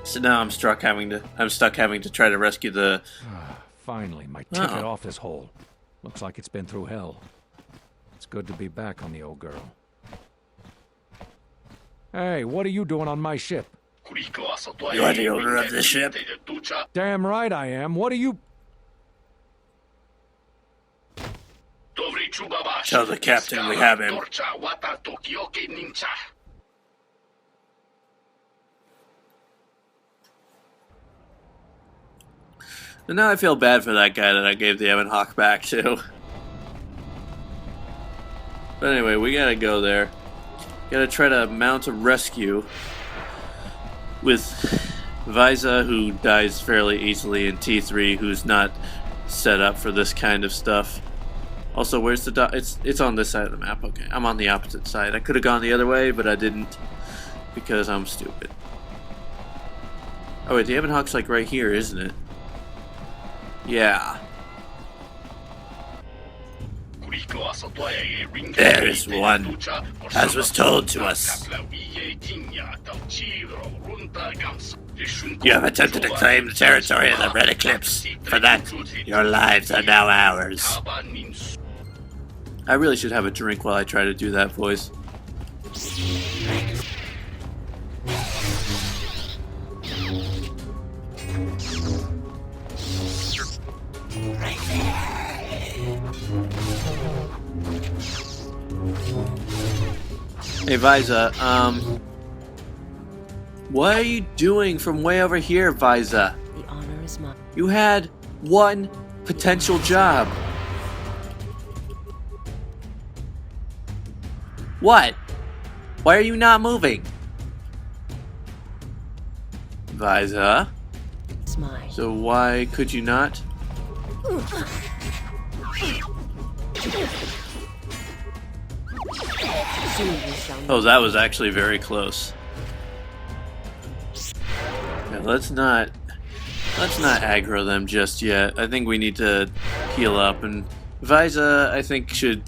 So now I'm stuck having to try to rescue the... Finally, my ticket off this hole. Looks like it's been through hell. It's good to be back on the old girl. Hey, what are you doing on my ship? You are the owner of this ship? Damn right I am. What are you... Tell the captain we have him. And now I feel bad for that guy that I gave the Ebon Hawk back to. But anyway, we gotta go there. Gotta try to mount a rescue with Visa, who dies fairly easily, and T3, who's not set up for this kind of stuff. Also, where's the it's on this side of the map. Okay, I'm on the opposite side. I could have gone the other way, but I didn't because I'm stupid. Oh wait, the Ebon Hawk's like right here, isn't it? Yeah. There is one, as was told to us. You have attempted to claim the territory of the Red Eclipse. For that, your lives are now ours. I really should have a drink while I try to do that voice. Hey Visa, what are you doing from way over here, Visa? The honor is mine. You had one potential job. What? Why are you not moving? Visa? It's mine. So why could you not? Oh, that was actually very close. Yeah, let's not aggro them just yet. I think we need to heal up, and Visa, I think, should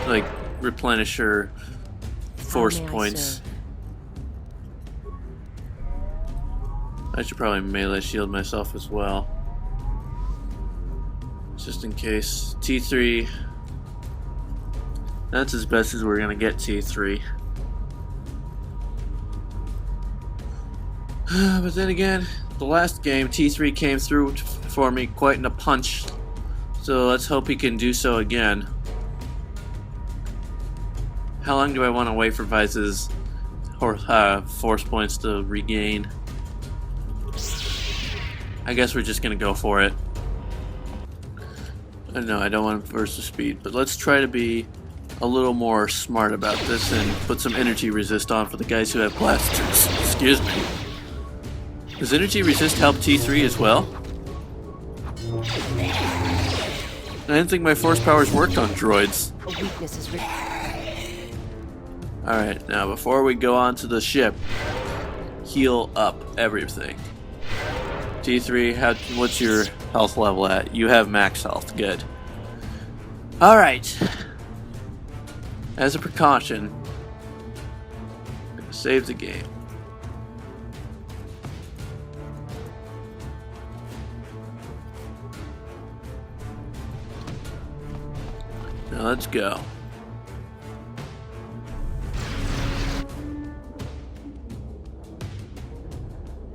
like replenish her force points. I should probably melee shield myself as well, just in case. T3. That's as best as we're gonna get T3. But then again, the last game T3 came through for me quite in a punch. So let's hope he can do so again. How long do I want to wait for Vice's force points to regain? I guess we're just gonna go for it. No, I don't want to burst the speed, but let's try to be a little more smart about this and put some energy resist on for the guys who have blasters. Excuse me. Does energy resist help T3 as well? I didn't think my force powers worked on droids. A weakness is Alright, now before we go on to the ship, heal up everything. T3, what's your health level at? You have max health, good. Alright. As a precaution, I'm gonna save the game. Now let's go.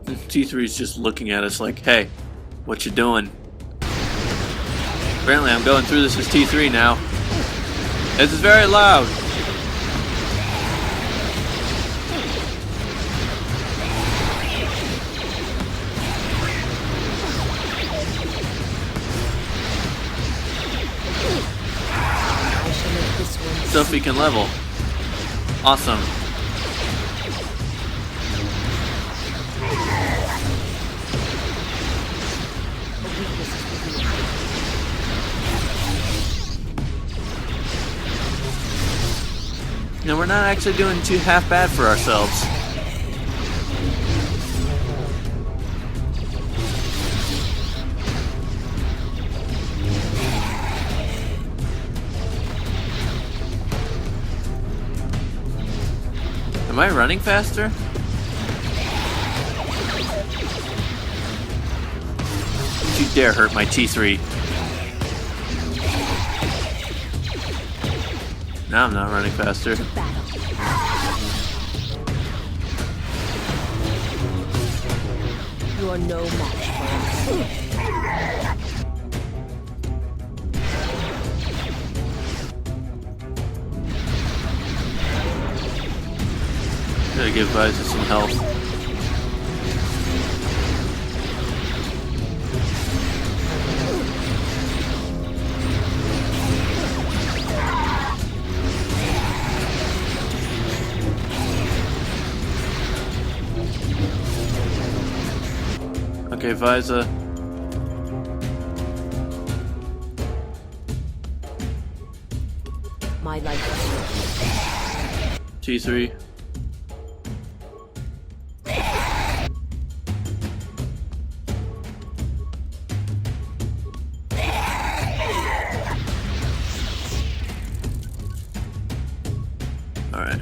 T3 is just looking at us like, hey, what you doing? Apparently I'm going through this as T3 now. This is very loud. Sophie can level. Awesome. No, we're not actually doing too half bad for ourselves. Am I running faster? you dare hurt my T3. Now I'm not running faster. You are no match for us. Gotta give Visa some health. Okay, Visa. My life is T3. Alright.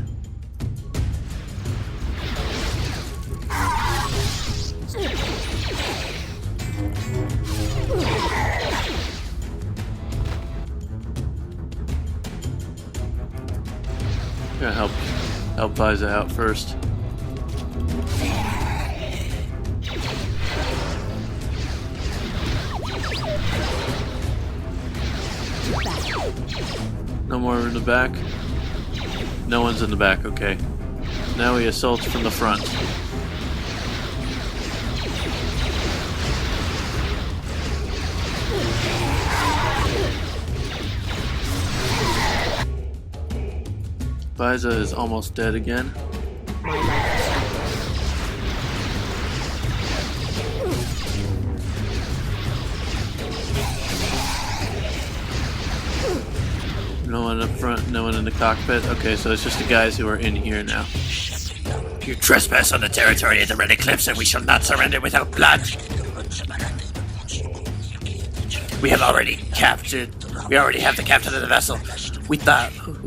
Gotta help Visa out first. No more in the back. No one's in the back, okay. Now we assault from the front. Visa is almost dead again. No one up front, no one in the cockpit. Okay, so it's just the guys who are in here now. You trespass on the territory of the Red Eclipse, and we shall not surrender without blood. We already have the captain of the vessel. We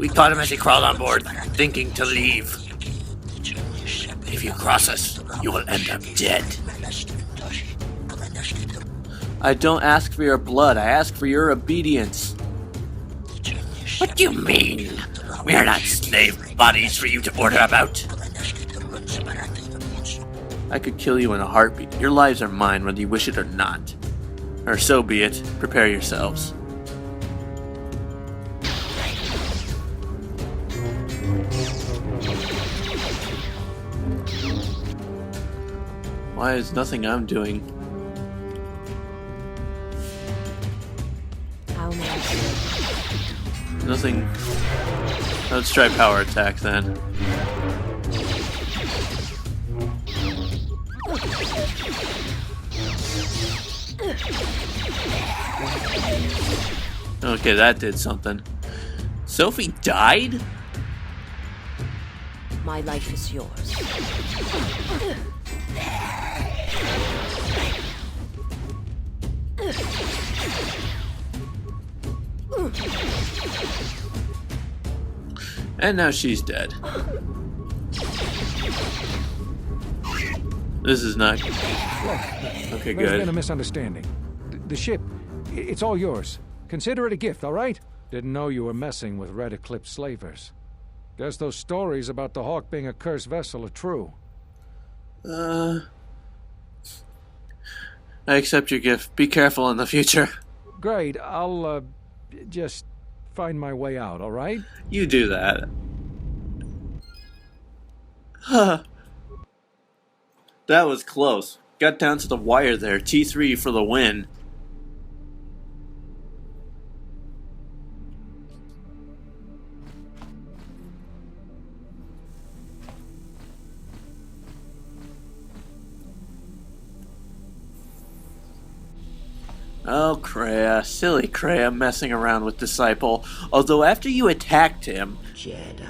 caught him as he crawled on board, thinking to leave. If you cross us, you will end up dead. I don't ask for your blood, I ask for your obedience. What do you mean? We are not slave bodies for you to order about. I could kill you in a heartbeat. Your lives are mine, whether you wish it or not. Or so be it. Prepare yourselves. Why is nothing I'm doing? how much? Nothing. Let's try power attack then. Okay, that did something. Sophie died? My life is yours. And now she's dead. This is not... Okay, There's been a good. misunderstanding. The ship, it's all yours. Consider it a gift, all right? Didn't know you were messing with Red Eclipse slavers. Guess those stories about the Hawk being a cursed vessel are true. I accept your gift. Be careful in the future. Great, I'll, just find my way out, all right? You do that. Huh. That was close. Got down to the wire there. T3 for the win. Oh, Kreia. Silly Kreia messing around with Disciple. Although after you attacked him... Jedi.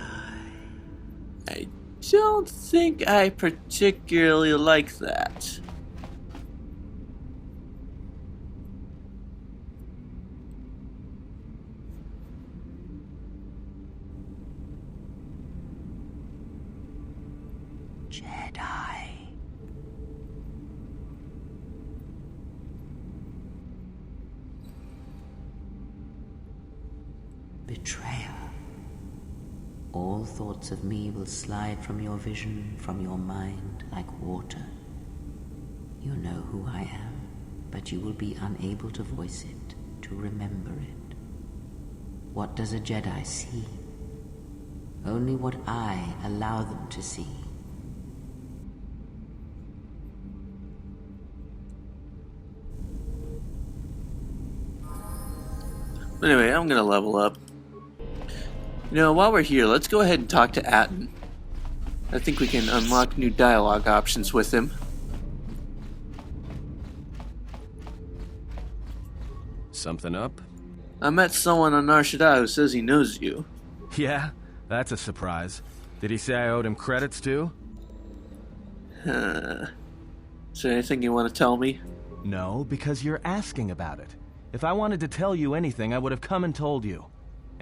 I don't think I particularly like that. Jedi. all thoughts of me will slide from your vision, from your mind, like water. You know who I am, but you will be unable to voice it, to remember it. What does a Jedi see? Only what I allow them to see. Anyway, I'm gonna level up. You know, while we're here, let's go ahead and talk to Atten. I think we can unlock new dialogue options with him. Something up? I met someone on Nar Shaddaa who says he knows you. Yeah, that's a surprise. Did he say I owed him credits too? Is there anything you want to tell me? No, because you're asking about it. If I wanted to tell you anything, I would have come and told you.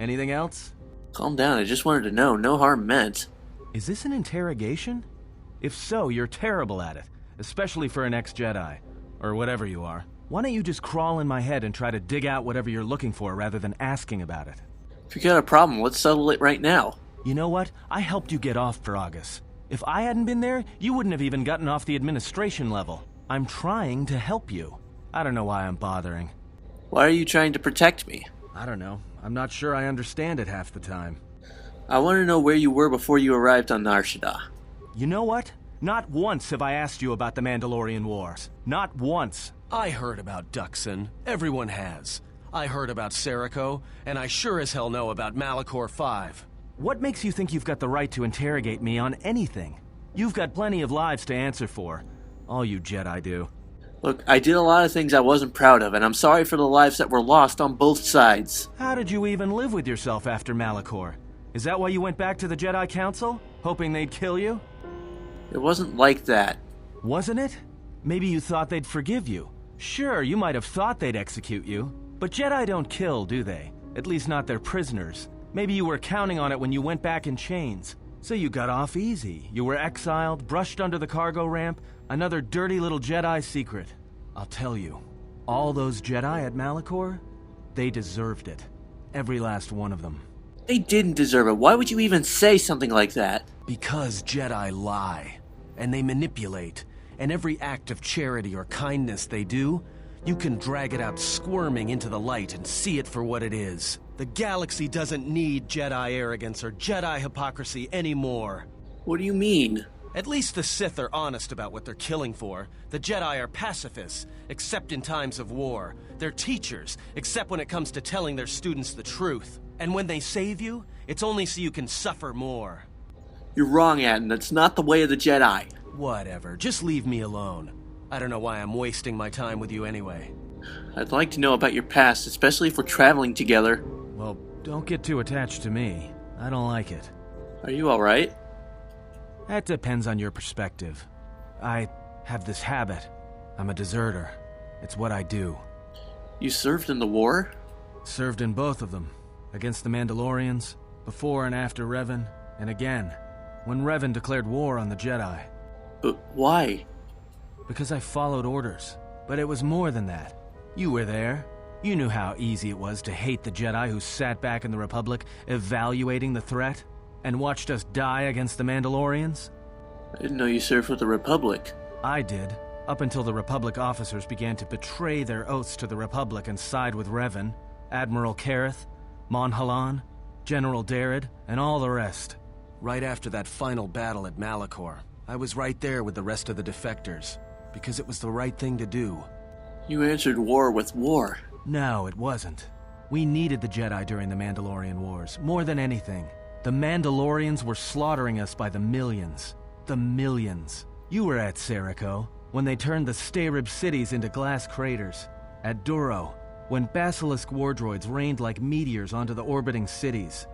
Anything else? Calm down, I just wanted to know. No harm meant. Is this an interrogation? If so, you're terrible at it, especially for an ex-Jedi, or whatever you are. Why don't you just crawl in my head and try to dig out whatever you're looking for rather than asking about it? If you got a problem, let's settle it right now. You know what? I helped you get off Veragus. If I hadn't been there, you wouldn't have even gotten off the administration level. I'm trying to help you. I don't know why I'm bothering. Why are you trying to protect me? I don't know. I'm not sure I understand it half the time. I want to know where you were before you arrived on Nar Shaddaa. You know what? Not once have I asked you about the Mandalorian Wars. Not once. I heard about Duxon. Everyone has. I heard about Serico, and I sure as hell know about Malachor 5. What makes you think you've got the right to interrogate me on anything? You've got plenty of lives to answer for. All you Jedi do. Look, I did a lot of things I wasn't proud of, and I'm sorry for the lives that were lost on both sides. How did you even live with yourself after Malachor? Is that why you went back to the Jedi Council? Hoping they'd kill you? It wasn't like that. Wasn't it? Maybe you thought they'd forgive you. Sure, you might have thought they'd execute you. But Jedi don't kill, do they? At least not their prisoners. Maybe you were counting on it when you went back in chains. So you got off easy. You were exiled, brushed under the cargo ramp, another dirty little Jedi secret. I'll tell you, all those Jedi at Malachor, they deserved it. Every last one of them. They didn't deserve it. Why would you even say something like that? Because Jedi lie, and they manipulate, and every act of charity or kindness they do, you can drag it out squirming into the light and see it for what it is. The galaxy doesn't need Jedi arrogance or Jedi hypocrisy anymore. What do you mean? At least the Sith are honest about what they're killing for. The Jedi are pacifists, except in times of war. They're teachers, except when it comes to telling their students the truth. And when they save you, it's only so you can suffer more. You're wrong, Atten. That's not the way of the Jedi. Whatever, just leave me alone. I don't know why I'm wasting my time with you anyway. I'd like to know about your past, especially if we're traveling together. Well, don't get too attached to me. I don't like it. Are you alright? That depends on your perspective. I have this habit. I'm a deserter. It's what I do. You served in the war? Served in both of them. Against the Mandalorians, before and after Revan, and again, when Revan declared war on the Jedi. But why? Because I followed orders. But it was more than that. You were there. You knew how easy it was to hate the Jedi who sat back in the Republic, evaluating the threat, and watched us die against the Mandalorians. I didn't know you served with the Republic. I did, up until the Republic officers began to betray their oaths to the Republic and side with Revan, Admiral Kareth, Mon Halan, General Darad, and all the rest. Right after that final battle at Malachor, I was right there with the rest of the defectors, because it was the right thing to do. You answered war with war. No, it wasn't. We needed the Jedi during the Mandalorian Wars, more than anything. The Mandalorians were slaughtering us by the millions. The millions. You were at Serico, when they turned the Stayrib cities into glass craters. At Duro, when Basilisk war droids rained like meteors onto the orbiting cities.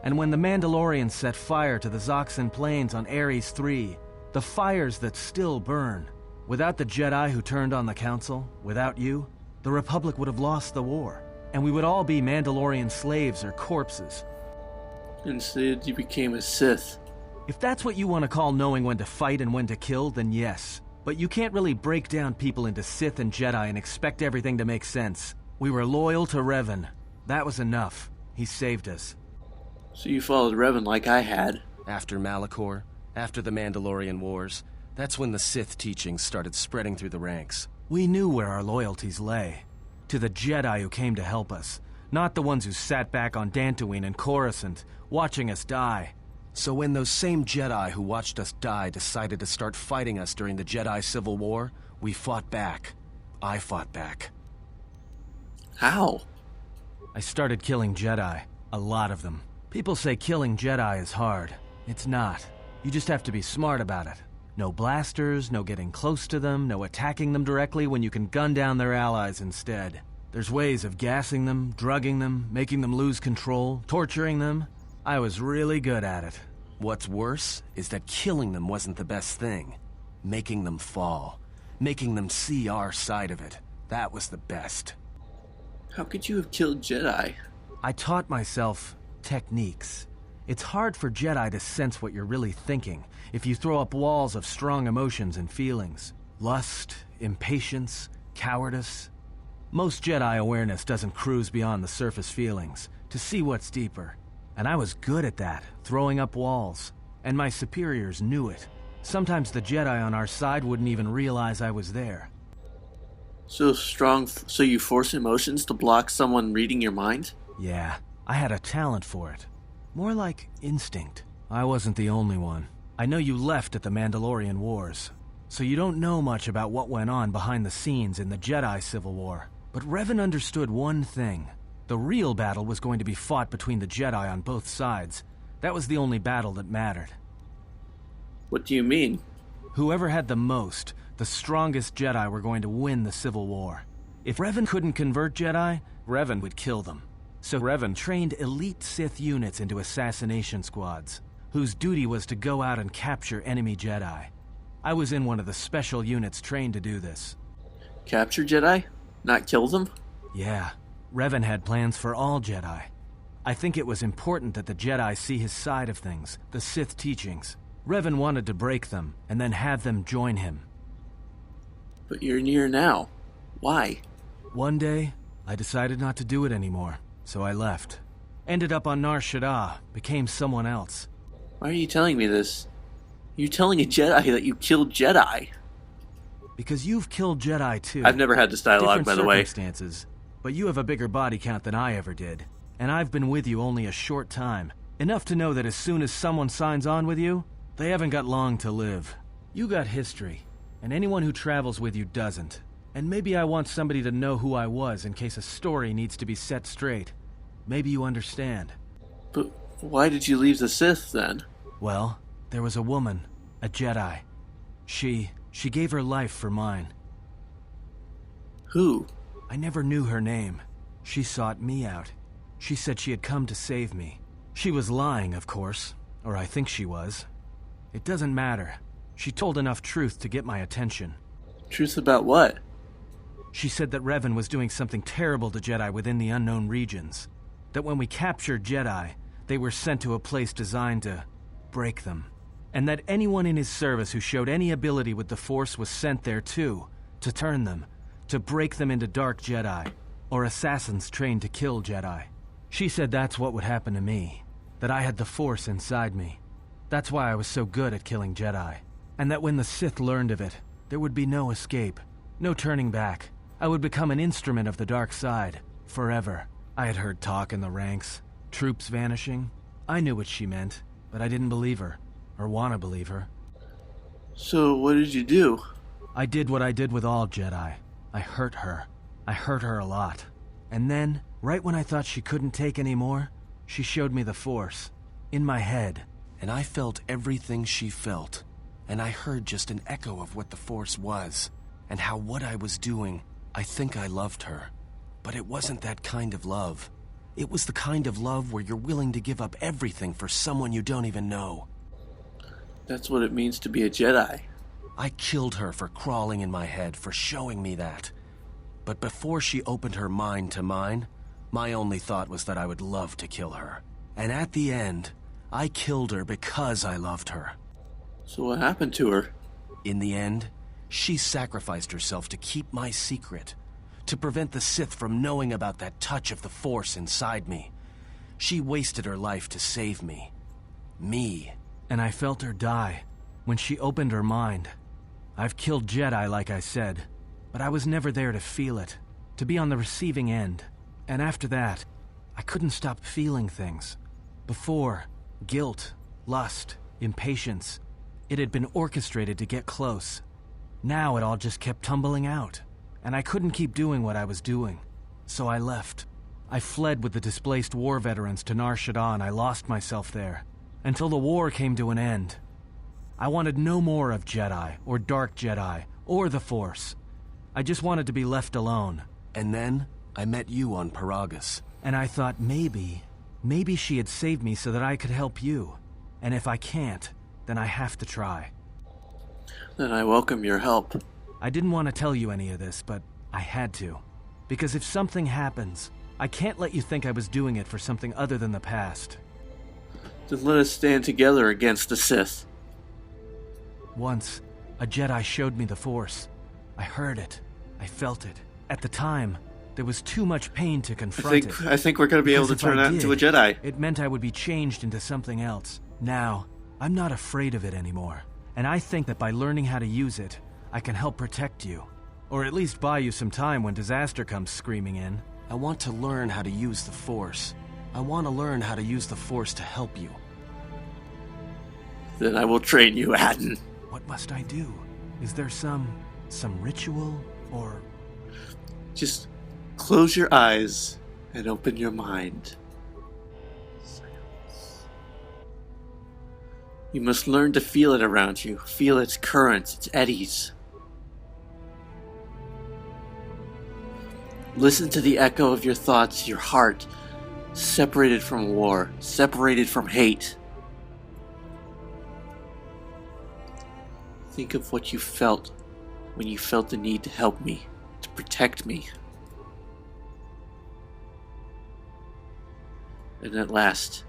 And when the Mandalorians set fire to the Zoxan plains on Ares III, the fires that still burn. Without the Jedi who turned on the Council, without you, the Republic would have lost the war, and we would all be Mandalorian slaves or corpses. Instead, you became a Sith. If that's what you want to call knowing when to fight and when to kill, then yes. But you can't really break down people into Sith and Jedi and expect everything to make sense. We were loyal to Revan. That was enough. He saved us. So you followed Revan like I had. After Malachor, after the Mandalorian Wars, that's when the Sith teachings started spreading through the ranks. We knew where our loyalties lay. To the Jedi who came to help us, not the ones who sat back on Dantooine and Coruscant, watching us die. So when those same Jedi who watched us die decided to start fighting us during the Jedi Civil War, we fought back. I fought back. How? I started killing Jedi. A lot of them. People say killing Jedi is hard. It's not. You just have to be smart about it. No blasters, no getting close to them, no attacking them directly when you can gun down their allies instead. There's ways of gassing them, drugging them, making them lose control, torturing them. I was really good at it. What's worse is that killing them wasn't the best thing. Making them fall. Making them see our side of it. That was the best. How could you have killed Jedi? I taught myself techniques. It's hard for Jedi to sense what you're really thinking if you throw up walls of strong emotions and feelings. Lust, impatience, cowardice. Most Jedi awareness doesn't cruise beyond the surface feelings to see what's deeper. And I was good at that, throwing up walls. And my superiors knew it. Sometimes the Jedi on our side wouldn't even realize I was there. So strong, so you force emotions to block someone reading your mind? Yeah, I had a talent for it. More like instinct. I wasn't the only one. I know you left at the Mandalorian Wars, so you don't know much about what went on behind the scenes in the Jedi Civil War. But Revan understood one thing. The real battle was going to be fought between the Jedi on both sides. That was the only battle that mattered. What do you mean? Whoever had the most, the strongest Jedi were going to win the Civil War. If Revan couldn't convert Jedi, Revan would kill them. So Revan trained elite Sith units into assassination squads, whose duty was to go out and capture enemy Jedi. I was in one of the special units trained to do this. Capture Jedi? Not kill them? Yeah, Revan had plans for all Jedi. I think it was important that the Jedi see his side of things, the Sith teachings. Revan wanted to break them, and then have them join him. But you're near now. Why? One day, I decided not to do it anymore, so I left. Ended up on Nar Shaddaa, became someone else. Why are you telling me this? You're telling a Jedi that you killed Jedi. Because you've killed Jedi too. I've never had this dialogue, Different by the way. circumstances, but you have a bigger body count than I ever did. And I've been with you only a short time. Enough to know that as soon as someone signs on with you, they haven't got long to live. You got history, and anyone who travels with you doesn't. And maybe I want somebody to know who I was in case a story needs to be set straight. Maybe you understand. But why did you leave the Sith, then? Well, there was a woman, a Jedi. She gave her life for mine. Who? I never knew her name. She sought me out. She said she had come to save me. She was lying, of course, or I think she was. It doesn't matter. She told enough truth to get my attention. Truth about what? She said that Revan was doing something terrible to Jedi within the unknown regions. That when we captured Jedi, they were sent to a place designed to break them. And that anyone in his service who showed any ability with the Force was sent there too, to turn them, to break them into dark Jedi, or assassins trained to kill Jedi. She said that's what would happen to me, that I had the Force inside me. That's why I was so good at killing Jedi. And that when the Sith learned of it, there would be no escape, no turning back. I would become an instrument of the dark side, forever. I had heard talk in the ranks, troops vanishing. I knew what she meant, but I didn't believe her, or want to believe her. So what did you do? I did what I did with all Jedi. I hurt her. I hurt her a lot. And then, right when I thought she couldn't take any more, she showed me the Force, in my head. And I felt everything she felt. And I heard just an echo of what the Force was, and how what I was doing, I think I loved her. But it wasn't that kind of love. It was the kind of love where you're willing to give up everything for someone you don't even know. That's what it means to be a Jedi. I killed her for crawling in my head, for showing me that. But before she opened her mind to mine, my only thought was that I would love to kill her. And at the end, I killed her because I loved her. So what happened to her? In the end, she sacrificed herself to keep my secret, to prevent the Sith from knowing about that touch of the Force inside me. She wasted her life to save me. Me. And I felt her die when she opened her mind. I've killed Jedi, like I said, but I was never there to feel it, to be on the receiving end. And after that, I couldn't stop feeling things. Before, guilt, lust, impatience. It had been orchestrated to get close. Now it all just kept tumbling out, and I couldn't keep doing what I was doing. So I left. I fled with the displaced war veterans to Nar Shaddaa. I lost myself there, until the war came to an end. I wanted no more of Jedi, or Dark Jedi, or the Force. I just wanted to be left alone. And then, I met you on Paragus. And I thought maybe she had saved me so that I could help you. And if I can't, then I have to try. Then I welcome your help. I didn't want to tell you any of this, but I had to. Because if something happens, I can't let you think I was doing it for something other than the past. Then let us stand together against the Sith. Once, a Jedi showed me the Force. I heard it. I felt it. At the time, there was too much pain to confront it. I think we're going to be able to turn that into a Jedi. It meant I would be changed into something else. Now, I'm not afraid of it anymore. And I think that by learning how to use it, I can help protect you. Or at least buy you some time when disaster comes screaming in. I want to learn how to use the Force. I want to learn how to use the Force to help you. Then I will train you, Atton. What must I do? Is there some ritual, or... Just close your eyes and open your mind. Silence. You must learn to feel it around you. Feel its currents, its eddies. Listen to the echo of your thoughts, your heart, separated from war, separated from hate. Think of what you felt when you felt the need to help me, to protect me. And at last,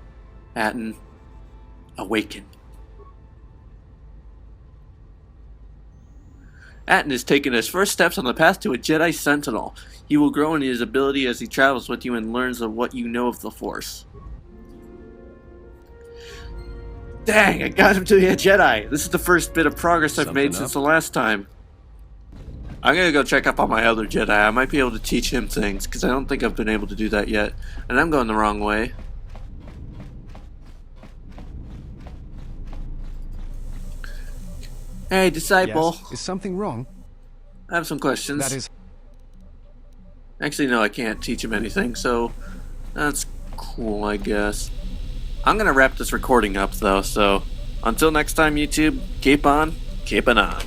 Atton, awaken. Atton has taken his first steps on the path to a Jedi Sentinel. He will grow in his ability as he travels with you and learns of what you know of the Force. Dang, I got him to be a Jedi! This is the first bit of progress I've made since the last time. I'm gonna go check up on my other Jedi. I might be able to teach him things, because I don't think I've been able to do that yet. And I'm going the wrong way. Hey, disciple. Yes. Is something wrong? I have some questions. That is... Actually, no, I can't teach him anything, so that's cool, I guess. I'm gonna wrap this recording up, though, so until next time, YouTube, keep on keeping on.